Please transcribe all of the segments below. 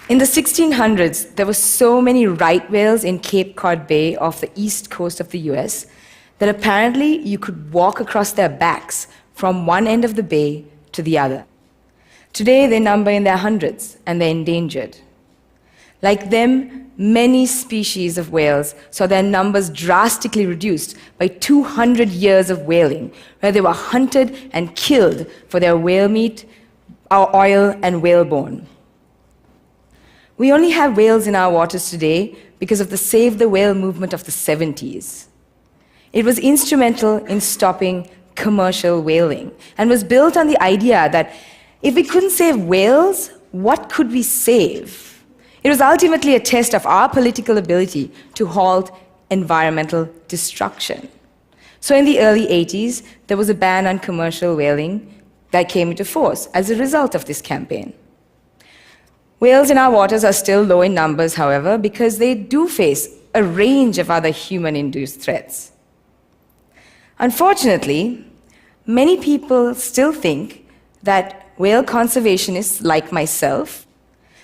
In the 1600s, there were so many right whales in Cape Cod Bay off the east coast of the US that apparently you could walk across their backs from one end of the bay to the other. Today, they number in their hundreds, and they're endangered. Like them, many species of whales saw their numbers drastically reduced by 200 years of whaling, where they were hunted and killed for their whale meat, our oil, and whalebone. We only have whales in our waters today because of the Save the Whale movement of the 70s. It was instrumental in stopping commercial whaling and was built on the idea that if we couldn't save whales, what could we save? It was ultimately a test of our political ability to halt environmental destruction. So in the early 80s, there was a ban on commercial whaling that came into force as a result of this campaign. Whales in our waters are still low in numbers, however, because they do face a range of other human-induced threats. Unfortunately, many people still think that whale conservationists like myself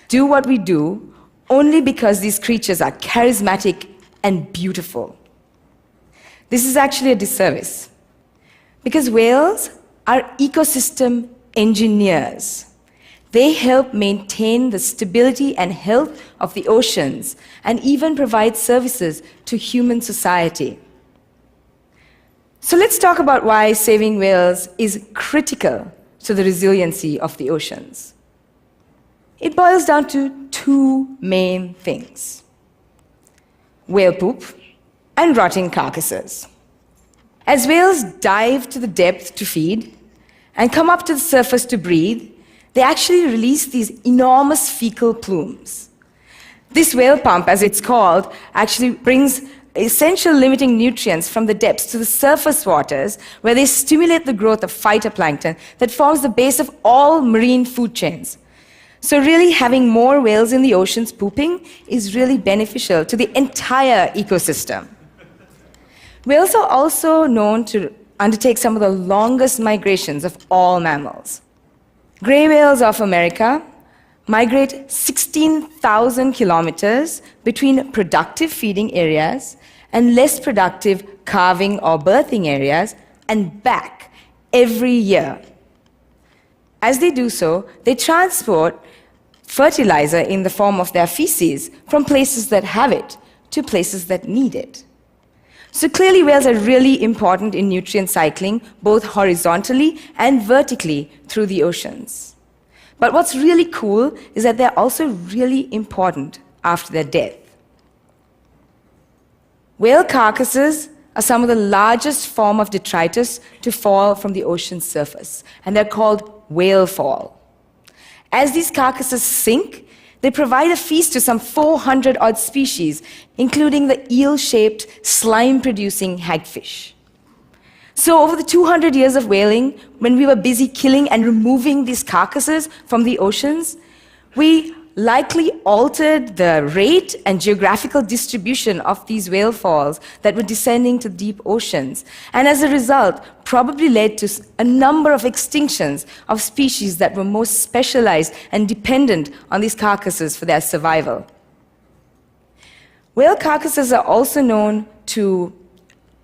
do what we do only because these creatures are charismatic and beautiful. This is actually a disservice, because whales are ecosystem engineers. They help maintain the stability and health of the oceans and even provide services to human society. So let's talk about why saving whales is critical to the resiliency of the oceans. It boils down to two main things: whale poop and rotting carcasses. As whales dive to the depth to feed and come up to the surface to breathe, they actually release these enormous fecal plumes. This whale pump, as it's called, actually brings essential limiting nutrients from the depths to the surface waters, where they stimulate the growth of phytoplankton that forms the base of all marine food chains. So really, having more whales in the oceans pooping is really beneficial to the entire ecosystem. Whales are also known to undertake some of the longest migrations of all mammals. Gray whales of America migrate 16,000 kilometers between productive feeding areas and less productive calving or birthing areas and back every year. As they do so, they transport fertilizer in the form of their feces from places that have it to places that need it. So clearly, whales are really important in nutrient cycling, both horizontally and vertically through the oceans. But what's really cool is that they're also really important after their death. Whale carcasses are some of the largest form of detritus to fall from the ocean's surface, and they're called whale fall. As these carcasses sink, they provide a feast to some 400-odd species, including the eel-shaped, slime-producing hagfish. So over the 200 years of whaling, when we were busy killing and removing these carcasses from the oceans, we likely altered the rate and geographical distribution of these whale falls that were descending to deep oceans, and as a result, probably led to a number of extinctions of species that were most specialized and dependent on these carcasses for their survival. Whale carcasses are also known to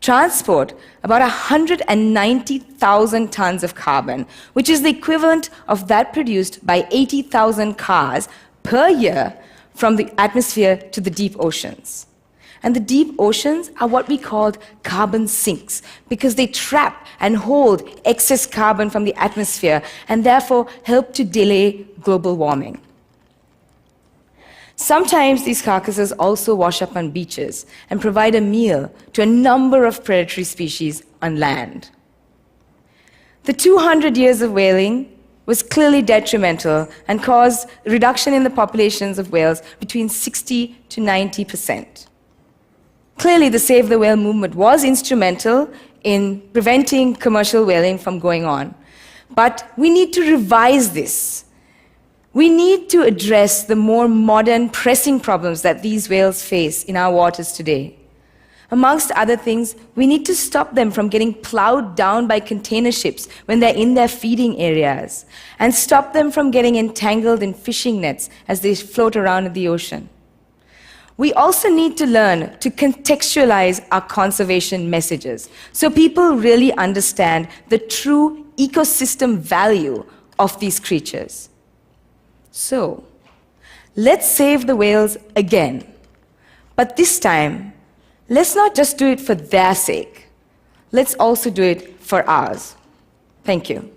transport about 190,000 tons of carbon, which is the equivalent of that produced by 80,000 cars per year from the atmosphere to the deep oceans. And the deep oceans are what we call carbon sinks, because they trap and hold excess carbon from the atmosphere and therefore help to delay global warming. Sometimes these carcasses also wash up on beaches and provide a meal to a number of predatory species on land. The 200 years of whaling was clearly detrimental and caused a reduction in the populations of whales between 60 to 90%. Clearly, the Save the Whale movement was instrumental in preventing commercial whaling from going on. But we need to revise this. We need to address the more modern, pressing problems that these whales face in our waters today. Amongst other things, we need to stop them from getting plowed down by container ships when they're in their feeding areas, and stop them from getting entangled in fishing nets as they float around in the ocean. We also need to learn to contextualize our conservation messages so people really understand the true ecosystem value of these creatures. So, let's save the whales again. But this time, let's not just do it for their sake. Let's also do it for ours. Thank you.